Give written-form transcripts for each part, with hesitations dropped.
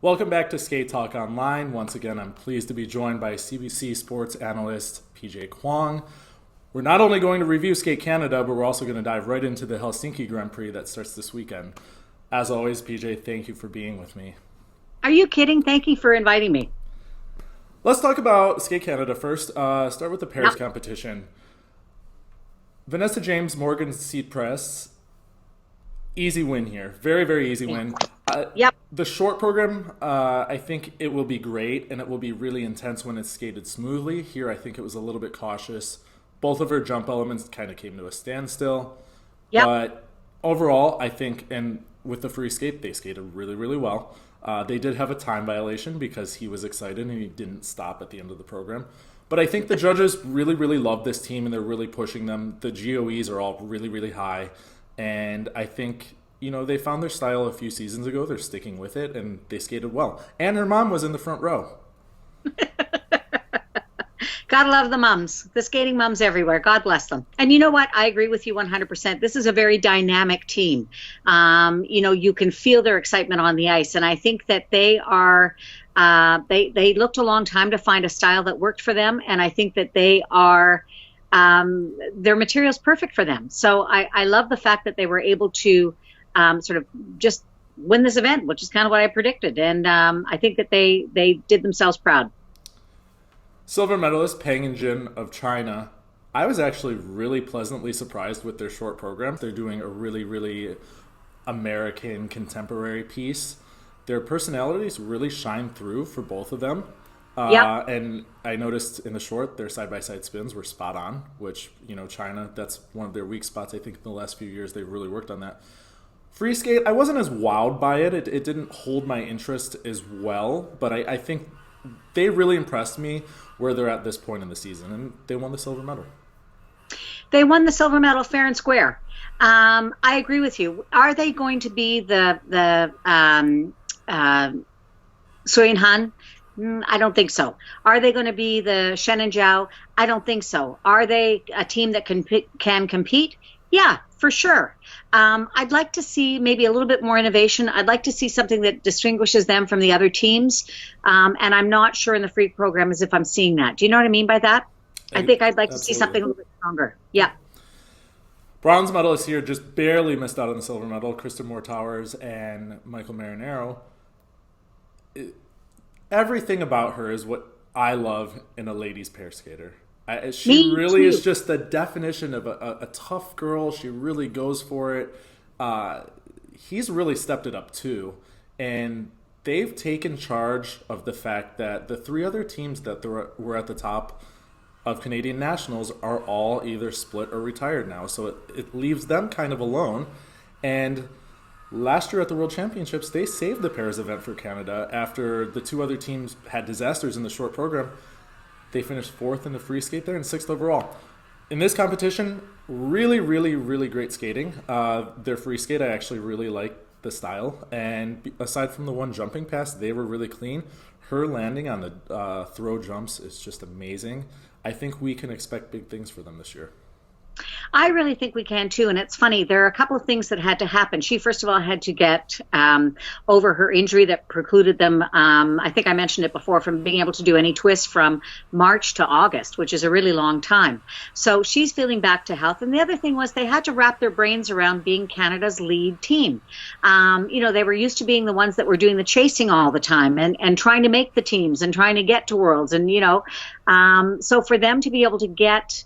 Welcome back to Skate Talk Online. Once again, I'm pleased to be joined by CBC sports analyst PJ Kwong. We're not only going to review Skate Canada, but we're also going to dive right into the Helsinki Grand Prix that starts this weekend. As always, PJ, thank you for being with me. Are you kidding? Thank you for inviting me. Let's talk about Skate Canada first. Start with the pairs competition. Vanessa James, Morgan Cipres. Easy win here. Very, very easy win. The short program, I think it will be great, and it will be really intense when it's skated smoothly. Here, I think it was a little bit cautious. Both of her jump elements kind of came to a standstill. Yep. But overall, I think, and with the free skate, they skated really, really well. They did have a time violation because he was excited and he didn't stop at the end of the program. But I think the judges really, really love this team, and they're really pushing them. The GOEs are all really, really high. And I think, they found their style a few seasons ago. They're sticking with it, and they skated well. And her mom was in the front row. Gotta love the mums, the skating mums everywhere. God bless them. And you know what? I agree with you 100%. This is a very dynamic team. You can feel their excitement on the ice. And I think that they are, they looked a long time to find a style that worked for them. And I think that they are, their material's perfect for them. So I love the fact that they were able to sort of just win this event, which is kind of what I predicted. And I think that they did themselves proud. Silver medalist Peng and Jin of China. I was actually really pleasantly surprised with their short program. They're doing a really, really American contemporary piece. Their personalities really shine through for both of them. And I noticed in the short, their side-by-side spins were spot on, which, China, that's one of their weak spots. I think in the last few years, they've really worked on that. Free skate, I wasn't as wowed by it. It didn't hold my interest as well, but I think they really impressed me where they're at this point in the season, and they won the silver medal. They won the silver medal fair and square. I agree with you. Are they going to be the Suyin Han? I don't think so. Are they going to be the Shen and Zhao? I don't think so. Are they a team that can compete? Yeah, for sure. I'd like to see maybe a little bit more innovation. I'd like to see something that distinguishes them from the other teams. And I'm not sure in the free program as if I'm seeing that. Do you know what I mean by that? I think I'd like to see something a little bit stronger. Yeah. Bronze medalists here just barely missed out on the silver medal. Kristen Moore-Towers and Michael Marinaro. Everything about her is what I love in a ladies pair skater. She really is just the definition of a tough girl. She really goes for it. He's really stepped it up too. And they've taken charge of the fact that the three other teams that were at the top of Canadian Nationals are all either split or retired now. So it leaves them kind of alone. And last year at the World Championships, they saved the pairs event for Canada after the two other teams had disasters in the short program. They finished fourth in the free skate there and sixth overall. In this competition, really, really, really great skating. Their free skate, I actually really like the style. And aside from the one jumping pass, they were really clean. Her landing on the throw jumps is just amazing. I think we can expect big things for them this year. I really think we can too, and it's funny. There are a couple of things that had to happen. She, first of all, had to get over her injury that precluded them, I think I mentioned it before, from being able to do any twists from March to August, which is a really long time. So she's feeling back to health. And the other thing was they had to wrap their brains around being Canada's lead team. They were used to being the ones that were doing the chasing all the time and trying to make the teams and trying to get to Worlds. And, so for them to be able to get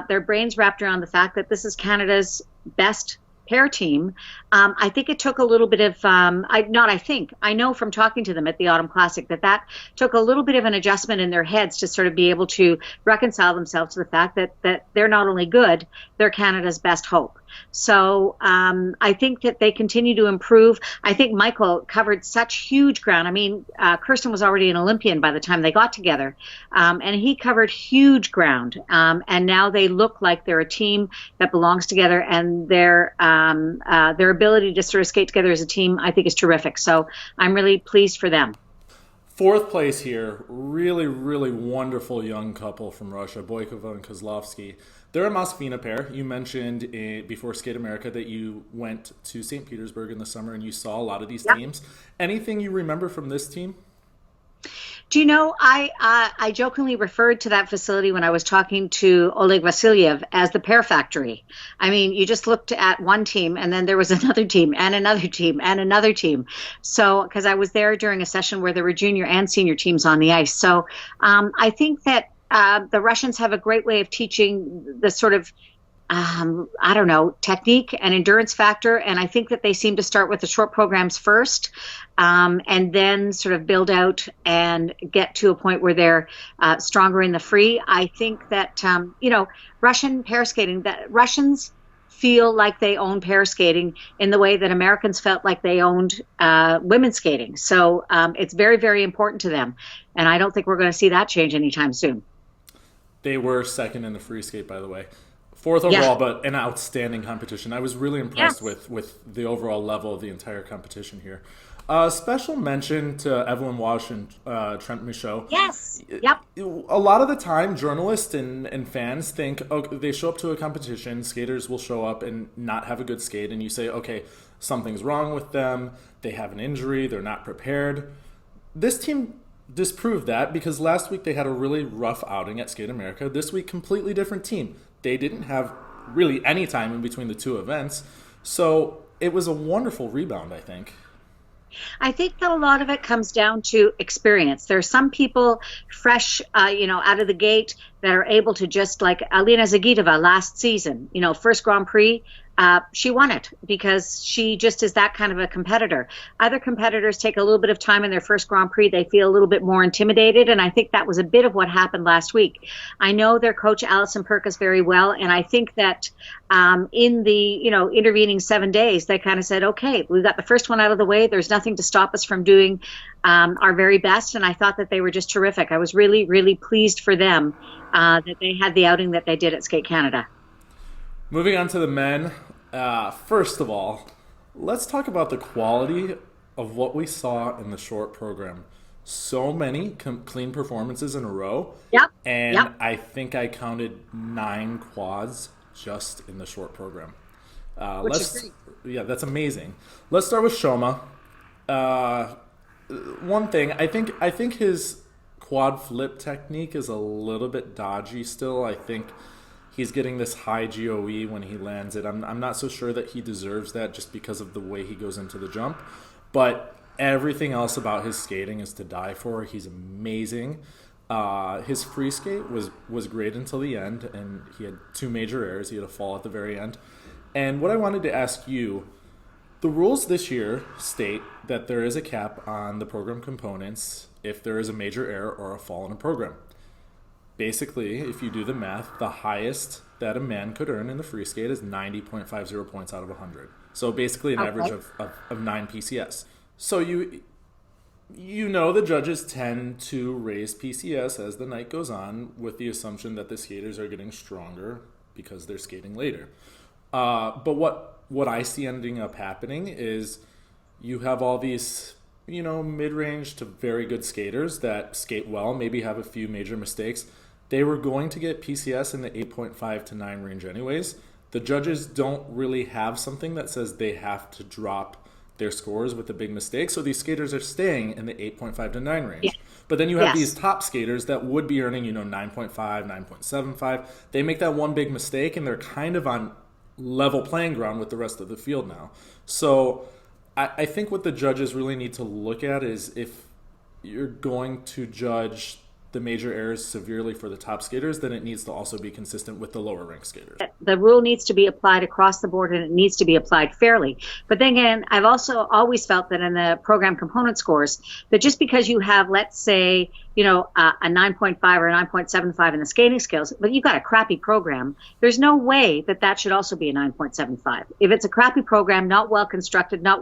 their brains wrapped around the fact that this is Canada's best pair team. I think it took a little bit of, I know from talking to them at the Autumn Classic that took a little bit of an adjustment in their heads to sort of be able to reconcile themselves to the fact that they're not only good, they're Canada's best hope. So I think that they continue to improve. I think Michael covered such huge ground. I mean, Kirsten was already an Olympian by the time they got together, and he covered huge ground. And now they look like they're a team that belongs together, and their ability to sort of skate together as a team, I think, is terrific. So I'm really pleased for them. Fourth place here, really, really wonderful young couple from Russia, Boykova and Kozlovsky. They're a Masfina pair. You mentioned before Skate America that you went to St. Petersburg in the summer and you saw a lot of these teams. Anything you remember from this team? Do you know, I jokingly referred to that facility when I was talking to Oleg Vasilyev as the Pear Factory. I mean, you just looked at one team and then there was another team and another team and another team. So, because I was there during a session where there were junior and senior teams on the ice. So I think that the Russians have a great way of teaching the sort of technique and endurance factor. And I think that they seem to start with the short programs first, and then sort of build out and get to a point where they're stronger in the free. I think that, Russian pair skating, that Russians feel like they own pair skating in the way that Americans felt like they owned women's skating. So it's very, very important to them. And I don't think we're going to see that change anytime soon. They were second in the free skate, by the way. Fourth overall, but an outstanding competition. I was really impressed with the overall level of the entire competition here. Special mention to Evelyn Walsh and Trent Michaud. Yes. Yep. A lot of the time, journalists and fans think, okay, they show up to a competition, skaters will show up and not have a good skate, and you say, okay, something's wrong with them, they have an injury, they're not prepared. This team disproved that because last week they had a really rough outing at Skate America. This week, completely different team. They didn't have really any time in between the two events. So it was a wonderful rebound, I think. I think that a lot of it comes down to experience. There are some people fresh, out of the gate that are able to just, like Alina Zagitova last season, first Grand Prix, she won it because she just is that kind of a competitor. Other competitors take a little bit of time in their first Grand Prix. They feel a little bit more intimidated, and I think that was a bit of what happened last week. I know their coach, Alison Perkis, very well, and I think that in the intervening 7 days, they kind of said, okay, we've got the first one out of the way. There's nothing to stop us from doing our very best, and I thought that they were just terrific. I was really, really pleased for them that they had the outing that they did at Skate Canada. Moving on to the men, first of all, let's talk about the quality of what we saw in the short program. So many clean performances in a row. Yep. And I think I counted 9 quads just in the short program. Which is great. Yeah, that's amazing. Let's start with Shoma. One thing, I think his quad flip technique is a little bit dodgy still. I think he's getting this high GOE when he lands it. I'm not so sure that he deserves that just because of the way he goes into the jump. But everything else about his skating is to die for. He's amazing. His free skate was great until the end, and he had 2 major errors. He had a fall at the very end. And what I wanted to ask you, the rules this year state that there is a cap on the program components if there is a major error or a fall in a program. Basically, if you do the math, the highest that a man could earn in the free skate is 90.50 points out of 100. So basically an average of 9 PCS. So you the judges tend to raise PCS as the night goes on with the assumption that the skaters are getting stronger because they're skating later. But what I see ending up happening is you have all these mid-range to very good skaters that skate well, maybe have a few major mistakes. They were going to get PCS in the 8.5 to 9 range anyways. The judges don't really have something that says they have to drop their scores with a big mistake, so these skaters are staying in the 8.5 to 9 range. Yeah. But then you have these top skaters that would be earning 9.5, 9.75. They make that one big mistake, and they're kind of on level playing ground with the rest of the field now. So I think what the judges really need to look at is if you're going to judge the major errors severely for the top skaters, then it needs to also be consistent with the lower ranked skaters. The rule needs to be applied across the board, and it needs to be applied fairly. But then again, I've also always felt that in the program component scores, that just because you have, let's say, a 9.5 or a 9.75 in the skating skills, but you've got a crappy program, there's no way that should also be a 9.75. If it's a crappy program, not well constructed, not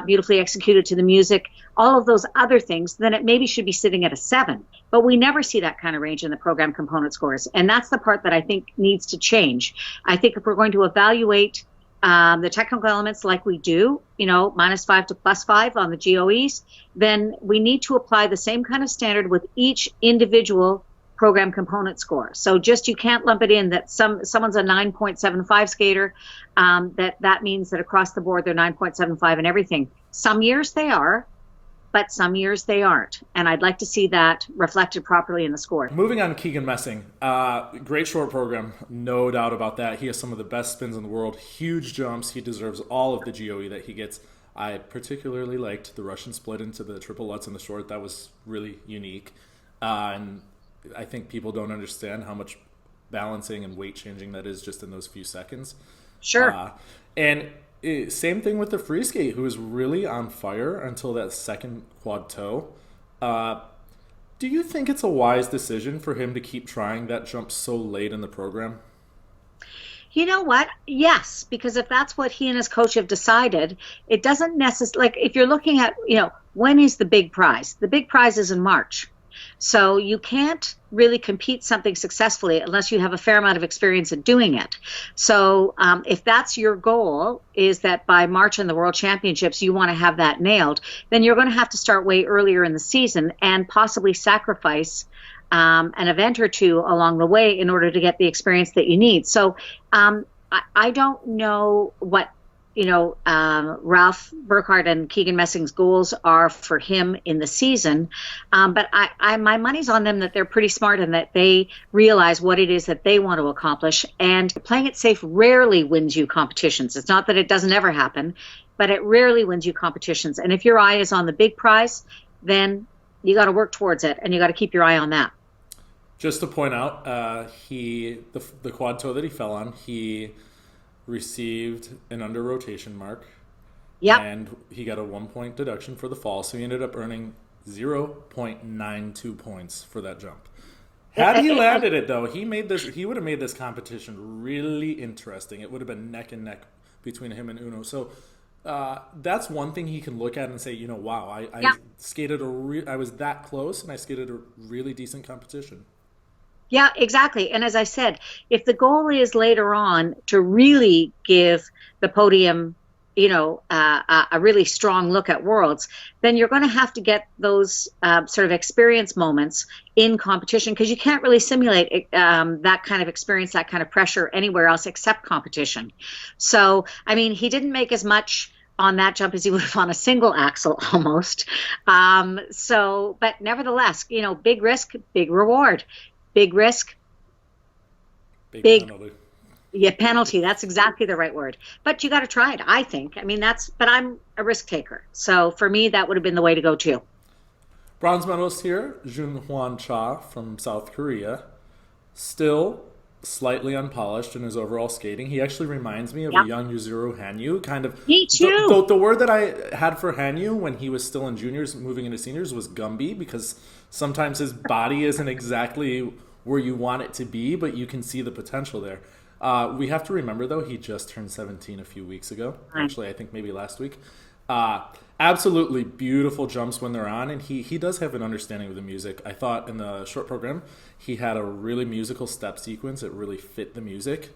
beautifully executed to the music, all of those other things, then it maybe should be sitting at a 7. But we never see that kind of range in the program component scores. And that's the part that I think needs to change. I think if we're going to evaluate the technical elements like we do, -5 to +5 on the GOEs, then we need to apply the same kind of standard with each individual program component score. So just, you can't lump it in that someone's a 9.75 skater, that means that across the board they're 9.75 and everything. Some years they are, but some years they aren't. And I'd like to see that reflected properly in the score. Moving on to Keegan Messing. Great short program, no doubt about that. He has some of the best spins in the world, huge jumps. He deserves all of the GOE that he gets. I particularly liked the Russian split into the triple Lutz in the short. That was really unique. And I think people don't understand how much balancing and weight changing that is just in those few seconds. Sure. Same thing with the free skate, who was really on fire until that second quad toe. Do you think it's a wise decision for him to keep trying that jump so late in the program? You know what? Yes, because if that's what he and his coach have decided, it doesn't necessarily, like if you're looking at, when is the big prize? The big prize is in March. So you can't really compete something successfully unless you have a fair amount of experience at doing it. So if that's your goal, is that by March in the World Championships you want to have that nailed, then you're going to have to start way earlier in the season and possibly sacrifice an event or two along the way in order to get the experience that you need. So I don't know what Ralph Burkhardt and Keegan Messing's goals are for him in the season. But my money's on them that they're pretty smart and that they realize what it is that they want to accomplish. And playing it safe rarely wins you competitions. It's not that it doesn't ever happen, but it rarely wins you competitions. And if your eye is on the big prize, then you got to work towards it and you got to keep your eye on that. Just to point out, the quad toe that he fell on, he received an under rotation mark. Yep. And he got a 1 point deduction for the fall, so he ended up earning 0.92 points for that jump. Had he landed it though, he would have made this competition really interesting. It would have been neck and neck between him and Uno. So that's one thing he can look at and say, wow, I skated I was that close and I skated a really decent competition. Yeah, exactly. And as I said, if the goal is later on to really give the podium, a really strong look at Worlds, then you're going to have to get those sort of experience moments in competition, because you can't really simulate that kind of experience, that kind of pressure anywhere else except competition. So, he didn't make as much on that jump as he would have on a single axel almost. But nevertheless, big risk, big reward. Big risk, big penalty. Yeah, penalty. That's exactly the right word. But you got to try it, I think. But I'm a risk taker. So for me, that would have been the way to go too. Bronze medalist here, Junhwan Cha from South Korea. Still slightly unpolished in his overall skating. He actually reminds me of a young Yuzuru Hanyu. Kind of. Me too. The word that I had for Hanyu when he was still in juniors, moving into seniors, was Gumby, because sometimes his body isn't exactly where you want it to be, but you can see the potential there. We have to remember, though, he just turned 17 a few weeks ago. Actually, I think maybe last week. Absolutely beautiful jumps when they're on, and he does have an understanding of the music. I thought in the short program he had a really musical step sequence. It really fit the music.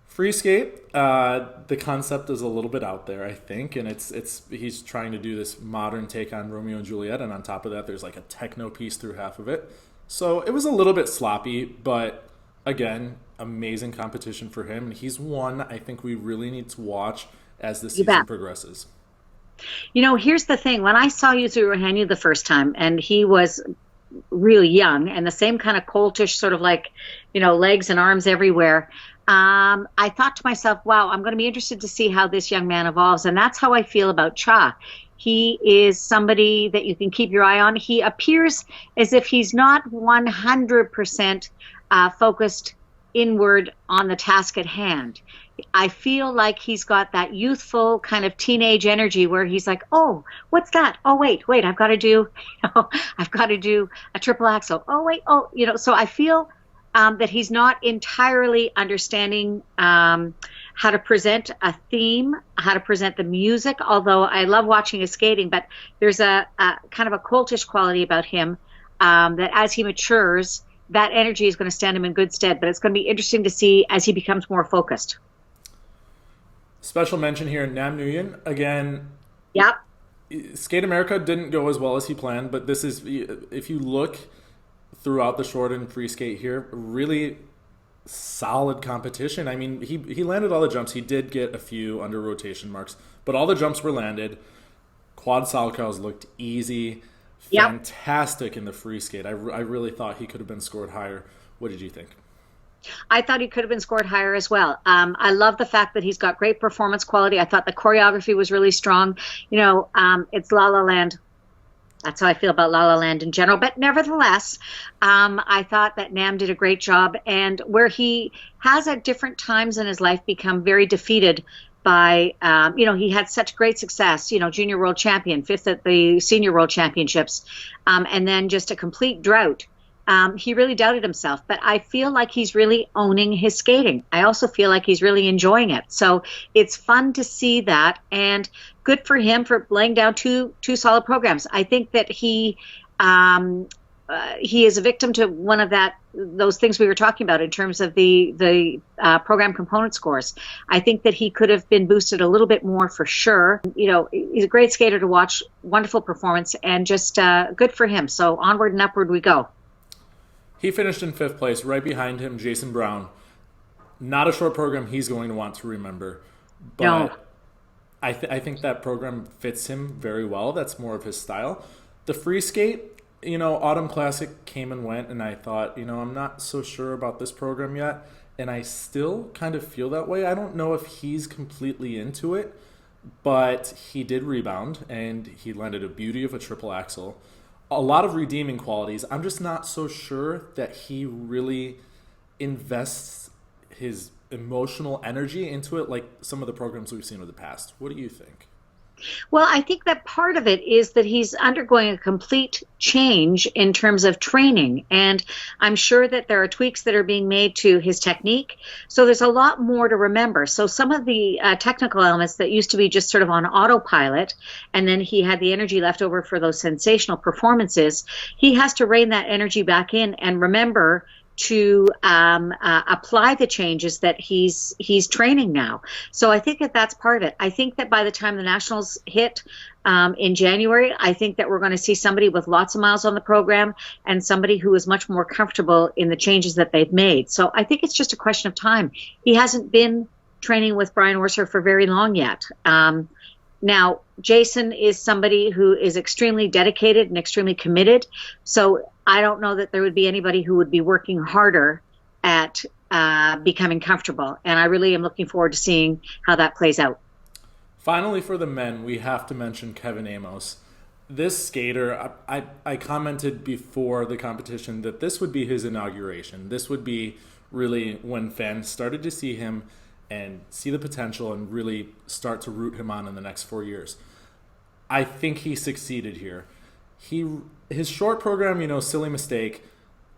Free skate, the concept is a little bit out there, I think, and he's trying to do this modern take on Romeo and Juliet, and on top of that there's like a techno piece through half of it. So it was a little bit sloppy, but again, amazing competition for him, and he's one I think we really need to watch as the season progresses. Here's the thing. When I saw Yuzuru Hanyu the first time, and he was really young and the same kind of coltish sort of like, legs and arms everywhere, I thought to myself, wow, I'm going to be interested to see how this young man evolves. And that's how I feel about Cha. He is somebody that you can keep your eye on. He appears as if he's not 100% focused inward on the task at hand. I feel like he's got that youthful kind of teenage energy where he's like, oh, what's that? Oh, wait, I've got to do a triple axel. Oh, wait, so I feel that he's not entirely understanding how to present a theme, how to present the music, although I love watching his skating, but there's a kind of a coltish quality about him that as he matures, that energy is going to stand him in good stead, but it's going to be interesting to see as he becomes more focused. Special mention here, Nam Nguyen. Again, yep. Skate America didn't go as well as he planned, but this is, if you look throughout the short and free skate here. Really solid competition. I mean, he landed all the jumps. He did get a few under rotation marks, but all the jumps were landed. Quad salchows looked easy. Yep. Fantastic in the free skate. I really thought he could have been scored higher. What did you think? I thought he could have been scored higher as well. I love the fact that he's got great performance quality. I thought the choreography was really strong. It's La La Land. That's how I feel about La La Land in general. But nevertheless, I thought that Nam did a great job. And where he has at different times in his life become very defeated by, he had such great success, junior world champion, 5th at the senior world championships, and then just a complete drought. He really doubted himself, but I feel like he's really owning his skating. I also feel like he's really enjoying it. So it's fun to see that, and good for him for laying down two solid programs. I think that he is a victim to one of those things we were talking about in terms of the program component scores. I think that he could have been boosted a little bit more for sure. He's a great skater to watch, wonderful performance, and just good for him. So onward and upward we go. He finished in 5th place. Right behind him, Jason Brown. Not a short program he's going to want to remember. But no. I think that program fits him very well. That's more of his style. The free skate, Autumn Classic came and went, and I thought, I'm not so sure about this program yet. And I still kind of feel that way. I don't know if he's completely into it, but he did rebound, and he landed a beauty of a triple axel. A lot of redeeming qualities. I'm just not so sure that he really invests his emotional energy into it like some of the programs we've seen in the past. What do you think? Well, I think that part of it is that he's undergoing a complete change in terms of training. And I'm sure that there are tweaks that are being made to his technique. So there's a lot more to remember. So some of the technical elements that used to be just sort of on autopilot, and then he had the energy left over for those sensational performances, he has to rein that energy back in and remember to apply the changes that he's training now. So I think that that's part of it. I think that by the time the Nationals hit in January, I think that we're going to see somebody with lots of miles on the program and somebody who is much more comfortable in the changes that they've made. So I think it's just a question of time. He hasn't been training with Brian Orser for very long yet. Now, Jason is somebody who is extremely dedicated and extremely committed. So I don't know that there would be anybody who would be working harder at becoming comfortable. And I really am looking forward to seeing how that plays out. Finally, for the men, we have to mention Kevin Aymoz. This skater, I commented before the competition that this would be his inauguration. This would be really when fans started to see him and see the potential and really start to root him on in the next 4 years. I think he succeeded here. His short program, silly mistake,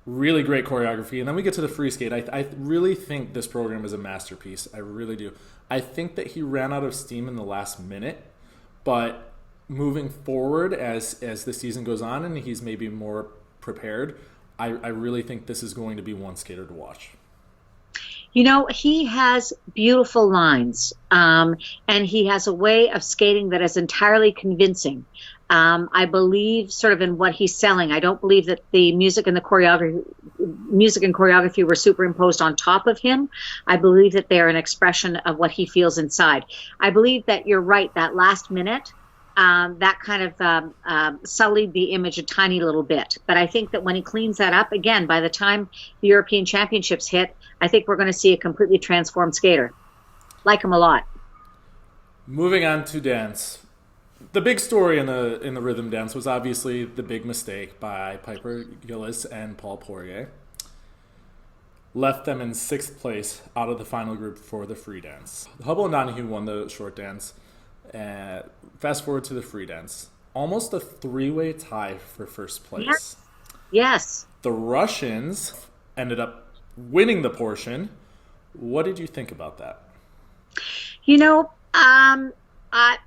really great choreography. And then we get to the free skate. I really think this program is a masterpiece. I really do. I think that he ran out of steam in the last minute, but moving forward as the season goes on and he's maybe more prepared, I really think this is going to be one skater to watch. He has beautiful lines, and he has a way of skating that is entirely convincing. I believe sort of in what he's selling. I don't believe that the music and choreography were superimposed on top of him. I believe that they are an expression of what he feels inside. I believe that you're right, that last minute, that kind of sullied the image a tiny little bit. But I think that when he cleans that up, again, by the time the European Championships hit, I think we're going to see a completely transformed skater. Like him a lot. Moving on to dance. The big story in the rhythm dance was obviously the big mistake by Piper Gillis and Paul Poirier. Left them in 6th place out of the final group for the free dance. Hubble and Donahue won the short dance. Fast forward to the free dance. Almost a 3-way tie for first place. Yes. The Russians ended up winning the portion. What did you think about that? I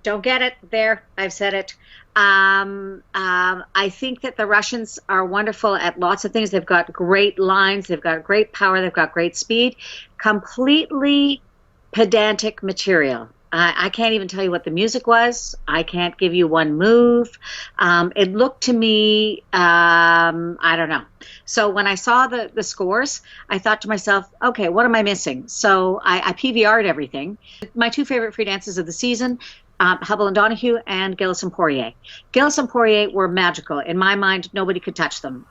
don't get it there. I've said it. I think that the Russians are wonderful at lots of things. They've got great lines. They've got great power. They've got great speed. Completely pedantic material. I can't even tell you what the music was. I can't give you one move. It looked to me, I don't know. So when I saw the scores, I thought to myself, okay, what am I missing? So I PVR'd everything. My two favorite free dances of the season, Hubble and Donahue and Gillis and Poirier. Gillis and Poirier were magical. In my mind, nobody could touch them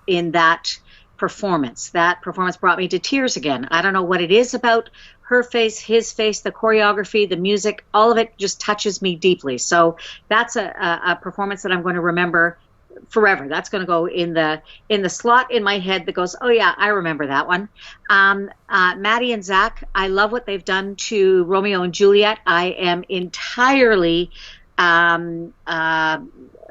in that performance. That performance brought me to tears again. I don't know what it is about her face, his face, the choreography, the music, all of it just touches me deeply. So that's a performance that I'm going to remember forever. That's going to go in the slot in my head that goes, oh yeah, I remember that one. Maddie and Zach, I love what they've done to Romeo and Juliet. I am entirely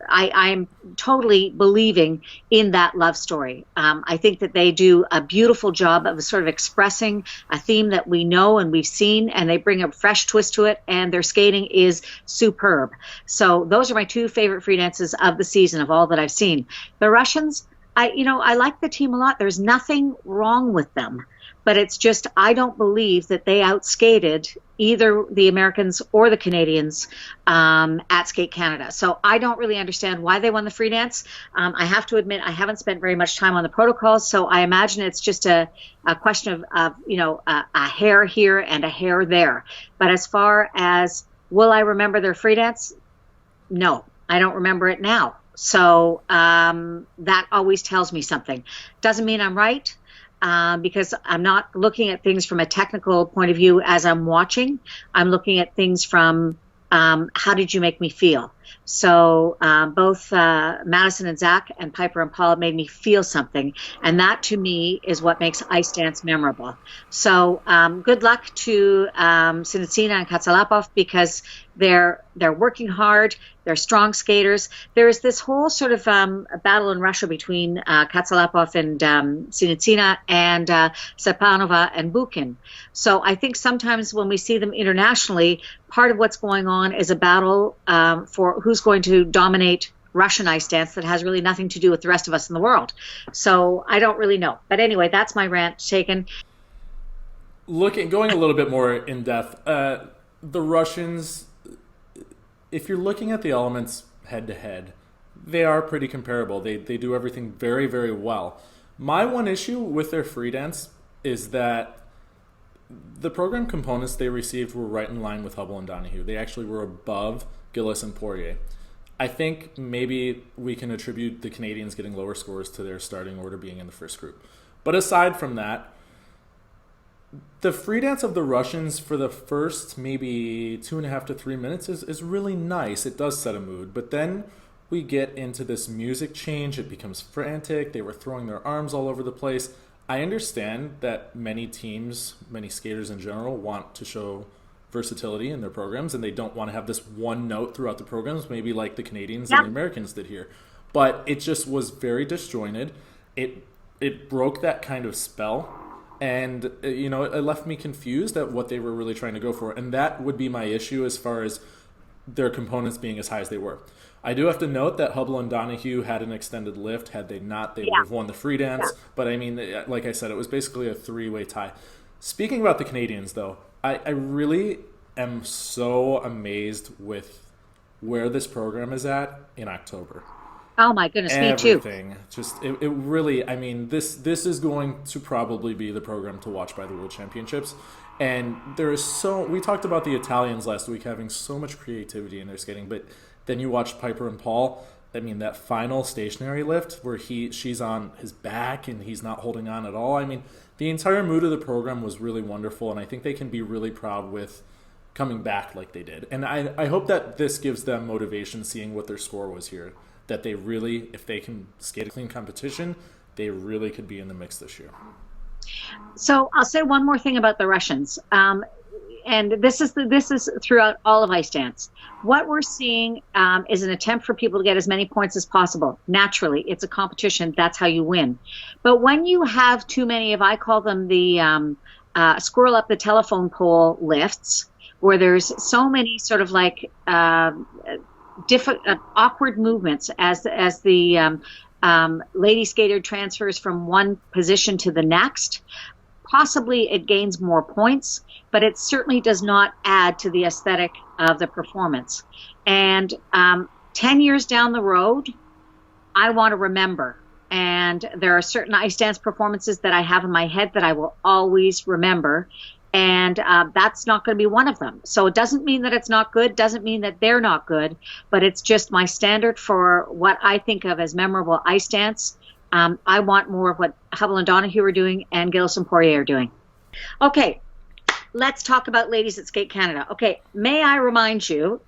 I'm totally believing in that love story. I think that they do a beautiful job of sort of expressing a theme that we know and we've seen, and they bring a fresh twist to it, and their skating is superb. So those are my two favorite free dances of the season, of all that I've seen. The Russians, I like the team a lot. There's nothing wrong with them. But it's just, I don't believe that they outskated either the Americans or the Canadians at Skate Canada. So I don't really understand why they won the free dance. I have to admit, I haven't spent very much time on the protocols, so I imagine it's just a question of a hair here and a hair there. But as far as, will I remember their free dance? No, I don't remember it now. So that always tells me something. Doesn't mean I'm right. Because I'm not looking at things from a technical point of view as I'm watching. I'm looking at things from how did you make me feel? So both Madison and Zach and Piper and Paul made me feel something. And that, to me, is what makes ice dance memorable. So good luck to Sinitsina and Katsalapov, because they're working hard. They're strong skaters. There is this whole sort of battle in Russia between Katsalapov and Sinitsina and Stepanova and Bukin. So I think sometimes when we see them internationally, part of what's going on is a battle for who's going to dominate Russian ice dance that has really nothing to do with the rest of us in the world. So I don't really know. But anyway, that's my rant taken. Going a little bit more in depth, the Russians, if you're looking at the elements head to head, they are pretty comparable. They do everything very, very well. My one issue with their free dance is that the program components they received were right in line with Hubble and Donahue. They actually were above Gillis and Poirier. I think maybe we can attribute the Canadians getting lower scores to their starting order being in the first group. But aside from that, the free dance of the Russians for the first maybe 2.5 to 3 minutes is really nice. It does set a mood. But then we get into this music change. It becomes frantic. They were throwing their arms all over the place. I understand that many teams, many skaters in general, want to show versatility in their programs, and they don't want to have this one note throughout the programs, maybe like the Canadians and the Americans did here. But it just was very disjointed. It broke that kind of spell. And, it left me confused at what they were really trying to go for. And that would be my issue as far as their components being as high as they were. I do have to note that Hubble and Donahue had an extended lift. Had they not, they would have won the free dance. But, I mean, like I said, it was basically a three-way tie. Speaking about the Canadians, though, I really am so amazed with where this program is at in October. Oh my goodness, me too. Everything. Just it really, I mean, this is going to probably be the program to watch by the World Championships. And there is we talked about the Italians last week having so much creativity in their skating, but then you watch Piper and Paul, I mean, that final stationary lift where she's on his back and he's not holding on at all. I mean, the entire mood of the program was really wonderful, and I think they can be really proud with coming back like they did. And I hope that this gives them motivation seeing what their score was here. That they really, if they can skate a clean competition, they really could be in the mix this year. So I'll say one more thing about the Russians, and this is throughout all of ice dance. What we're seeing is an attempt for people to get as many points as possible. Naturally, it's a competition. That's how you win. But when you have too many of, I call them the squirrel up the telephone pole lifts, where there's so many sort of like awkward movements as the lady skater transfers from one position to the next. possibly it gains more points, but it certainly does not add to the aesthetic of the performance. And 10 years down the road, I want to remember. And there are certain ice dance performances that I have in my head that I will always remember. And that's not going to be one of them. So it doesn't mean that it's not good, doesn't mean that they're not good, but it's just my standard for what I think of as memorable ice dance. I want more of what Hubble and Donahue are doing and Gilles and Poirier are doing. Okay, let's talk about ladies at Skate Canada. Okay, may I remind you,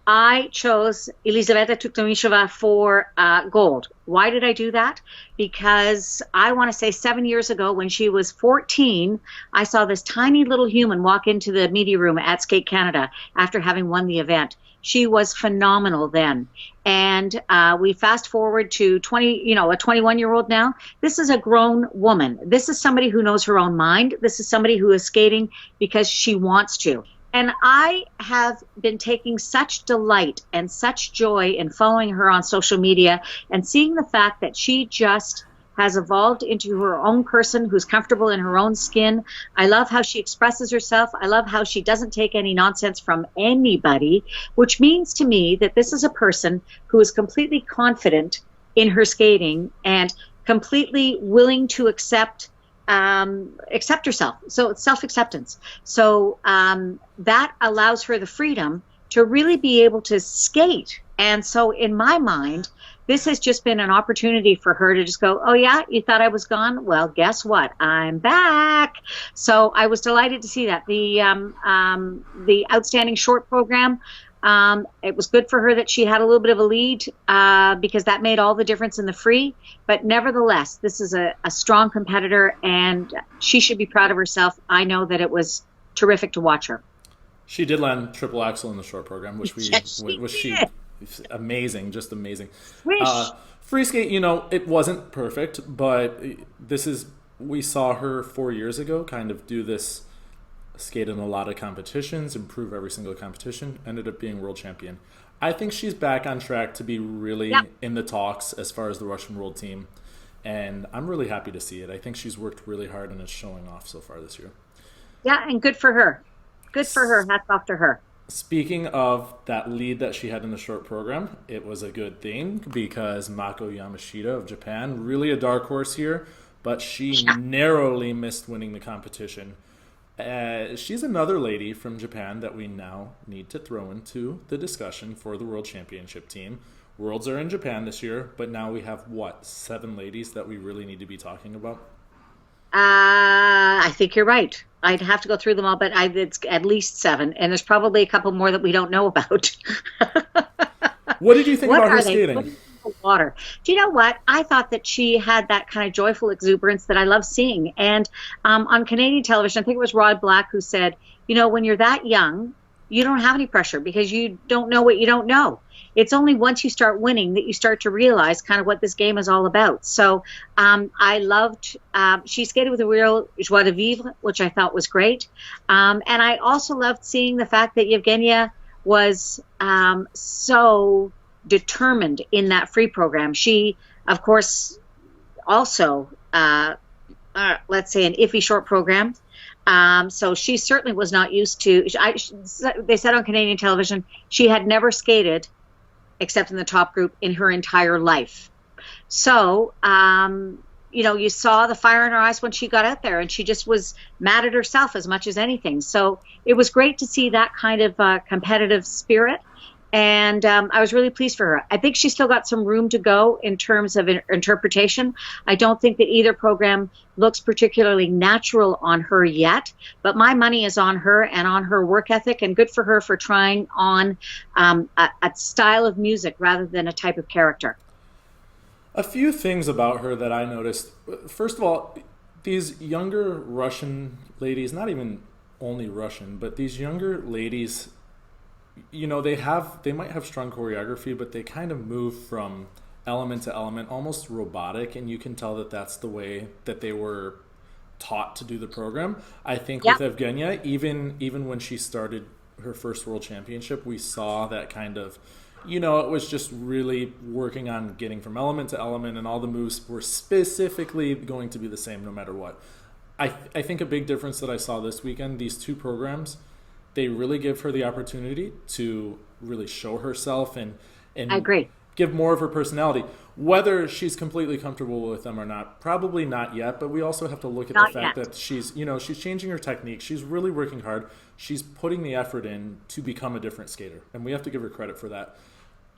I chose Elizaveta Tuktamysheva for gold. Why did I do that? Because I want to say 7 years ago when she was 14, I saw this tiny little human walk into the media room at Skate Canada after having won the event. She was phenomenal then. And we fast forward to a 21-year-old now. This is a grown woman. This is somebody who knows her own mind. This is somebody who is skating because she wants to. And I have been taking such delight and such joy in following her on social media and seeing the fact that she just has evolved into her own person who's comfortable in her own skin. I love how she expresses herself. I love how she doesn't take any nonsense from anybody, which means to me that this is a person who is completely confident in her skating and completely willing to accept herself. So it's self-acceptance. So that allows her the freedom to really be able to skate. And so in my mind, this has just been an opportunity for her to just go, oh yeah, you thought I was gone? Well, guess what? I'm back. So I was delighted to see that. The outstanding short program, it was good for her that she had a little bit of a lead because that made all the difference in the free. But nevertheless, this is a strong competitor, and she should be proud of herself. I know that it was terrific to watch her. She did land triple axel in the short program, which she amazing, just amazing. Free skate, it wasn't perfect, but we saw her 4 years ago kind of do this. Skate in a lot of competitions, improve every single competition, ended up being world champion. I think she's back on track to be really in the talks as far as the Russian world team, and I'm really happy to see it. I think she's worked really hard and it's showing off so far this year. Yeah, and good for her. Good for her. Hats off to her. Speaking of that lead that she had in the short program, it was a good thing because Mako Yamashita of Japan, really a dark horse here, but she narrowly missed winning the competition. She's another lady from Japan that we now need to throw into the discussion for the World Championship team. Worlds are in Japan this year, but now we have, 7 ladies that we really need to be talking about? I think you're right. I'd have to go through them all, but it's at least 7, and there's probably a couple more that we don't know about. What did you think about her skating? Water. Do you know what? I thought that she had that kind of joyful exuberance that I love seeing. And on Canadian television, I think it was Rod Black who said, when you're that young, you don't have any pressure because you don't know what you don't know. It's only once you start winning that you start to realize kind of what this game is all about. So I loved, she skated with a real joie de vivre, which I thought was great. And I also loved seeing the fact that Yevgenia was so determined in that free program. She, of course, also, let's say an iffy short program. So she certainly was not used to, they said on Canadian television, she had never skated except in the top group in her entire life. So, you saw the fire in her eyes when she got out there, and she just was mad at herself as much as anything. So it was great to see that kind of competitive spirit. And I was really pleased for her. I think she's still got some room to go in terms of interpretation. I don't think that either program looks particularly natural on her yet, but my money is on her and on her work ethic, and good for her for trying on a style of music rather than a type of character. A few things about her that I noticed. First of all, these younger Russian ladies, not even only Russian, but these younger ladies, they might have strong choreography, but they kind of move from element to element, almost robotic, and you can tell that that's the way that they were taught to do the program. I think with Evgenia, even when she started her first world championship, we saw that kind of, it was just really working on getting from element to element, and all the moves were specifically going to be the same no matter what. I think a big difference that I saw this weekend, these two programs, they really give her the opportunity to really show herself and I agree. give more of her personality. Whether she's completely comfortable with them or not, probably not yet, but we also have to look at the fact that she's changing her technique. She's really working hard. She's putting the effort in to become a different skater, and we have to give her credit for that.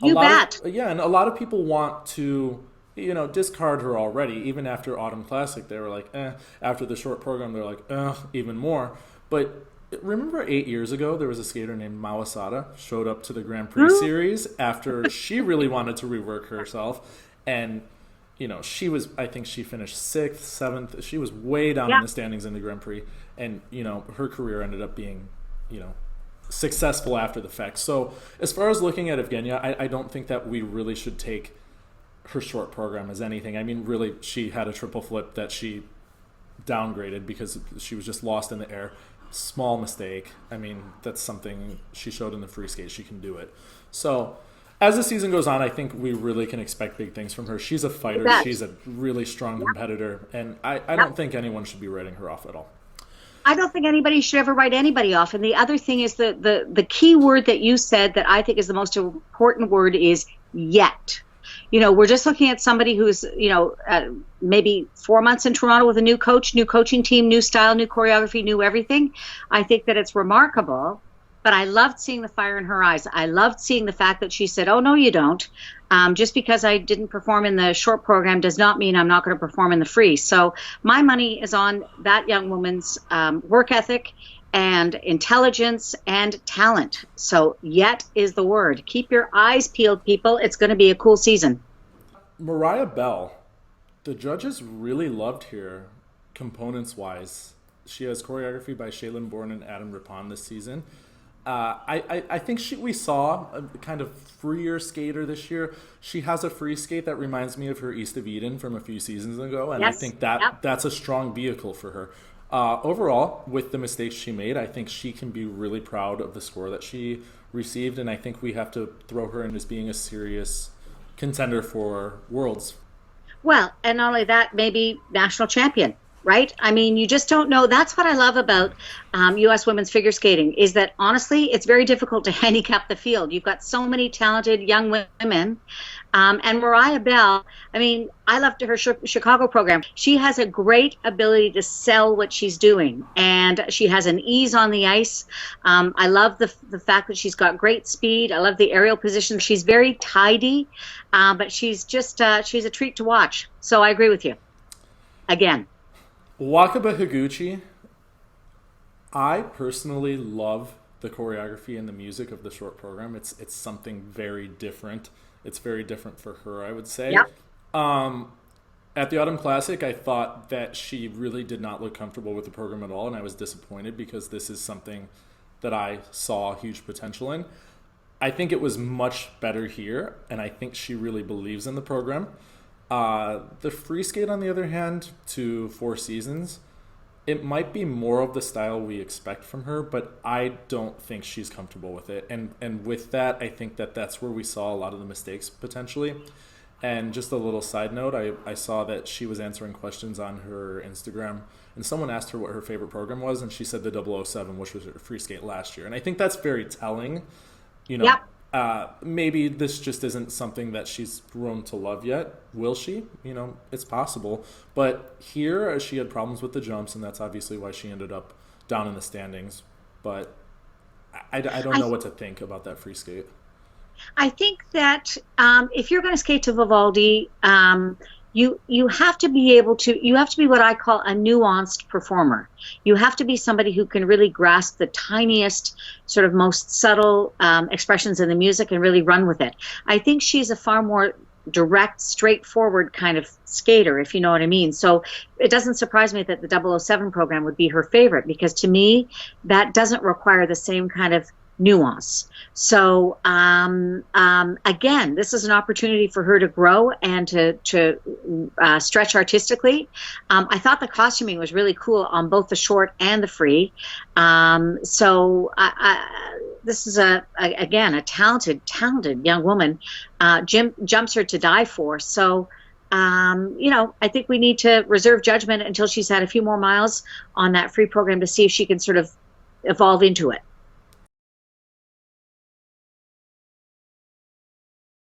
You bet. And a lot of people want to, discard her already. Even after Autumn Classic, they were like, After the short program, they're like, even more. But remember 8 years ago, there was a skater named Mawasada showed up to the Grand Prix series after she really wanted to rework herself. And, I think she finished 6th, 7th. She was way down in the standings in the Grand Prix. And, her career ended up being, successful after the fact. So as far as looking at Evgenia, I don't think that we really should take her short program as anything. I mean, really, she had a triple flip that she downgraded because she was just lost in the air. Small mistake. I mean, that's something she showed in the free skate. She can do it. So as the season goes on, I think we really can expect big things from her. She's a fighter. She's a really strong competitor. And I don't think anyone should be writing her off at all. I don't think anybody should ever write anybody off. And the other thing is the key word that you said that I think is the most important word is yet. We're just looking at somebody who's, maybe 4 months in Toronto with a new coach, new coaching team, new style, new choreography, new everything. I think that it's remarkable, but I loved seeing the fire in her eyes. I loved seeing the fact that she said, oh, no, you don't. Just because I didn't perform in the short program does not mean I'm not going to perform in the free. So my money is on that young woman's work ethic and intelligence and talent. So yet is the word. Keep your eyes peeled, people. It's going to be a cool season. Mariah Bell, the judges really loved here, components-wise. She has choreography by Shaylin Bourne and Adam Rippon this season. I think we saw a kind of freer skater this year. She has a free skate that reminds me of her East of Eden from a few seasons ago, and I think that's a strong vehicle for her. Overall, with the mistakes she made, I think she can be really proud of the score that she received, and I think we have to throw her in as being a serious contender for Worlds. Well, and not only that, maybe national champion, right? I mean, you just don't know. That's what I love about U.S. women's figure skating is that, honestly, it's very difficult to handicap the field. You've got so many talented young women. And Mariah Bell, I mean, I loved her Chicago program. She has a great ability to sell what she's doing, and she has an ease on the ice. I love the fact that she's got great speed. I love the aerial position. She's very tidy, but she's just she's a treat to watch. So I agree with you. Again. Wakaba Higuchi, I personally love the choreography and the music of the short program. It's something very different. It's very different for her, I would say. Yep. At the Autumn Classic, I thought that she really did not look comfortable with the program at all, and I was disappointed because this is something that I saw huge potential in. I think it was much better here, and I think she really believes in the program. The free skate, on the other hand, to Four Seasons, it might be more of the style we expect from her, but I don't think she's comfortable with it. And with that, I think that's where we saw a lot of the mistakes potentially. And just a little side note, I saw that she was answering questions on her Instagram, and someone asked her what her favorite program was, and she said the 007, which was her free skate last year. And I think that's very telling. Yep. Maybe this just isn't something that she's grown to love yet. Will she? It's possible. But here, she had problems with the jumps, and that's obviously why she ended up down in the standings. But I don't know what to think about that free skate. I think that if you're going to skate to Vivaldi, you have to be able to, you have to be what I call a nuanced performer. You have to be somebody who can really grasp the tiniest, sort of most subtle expressions in the music and really run with it. I think she's a far more direct, straightforward kind of skater, if you know what I mean. So it doesn't surprise me that the 007 program would be her favorite, because to me, that doesn't require the same kind of nuance. So again, this is an opportunity for her to grow and to stretch artistically. I thought the costuming was really cool on both the short and the free. So this is again a talented young woman. Jim jumps her to die for. So I think we need to reserve judgment until she's had a few more miles on that free program to see if she can sort of evolve into it.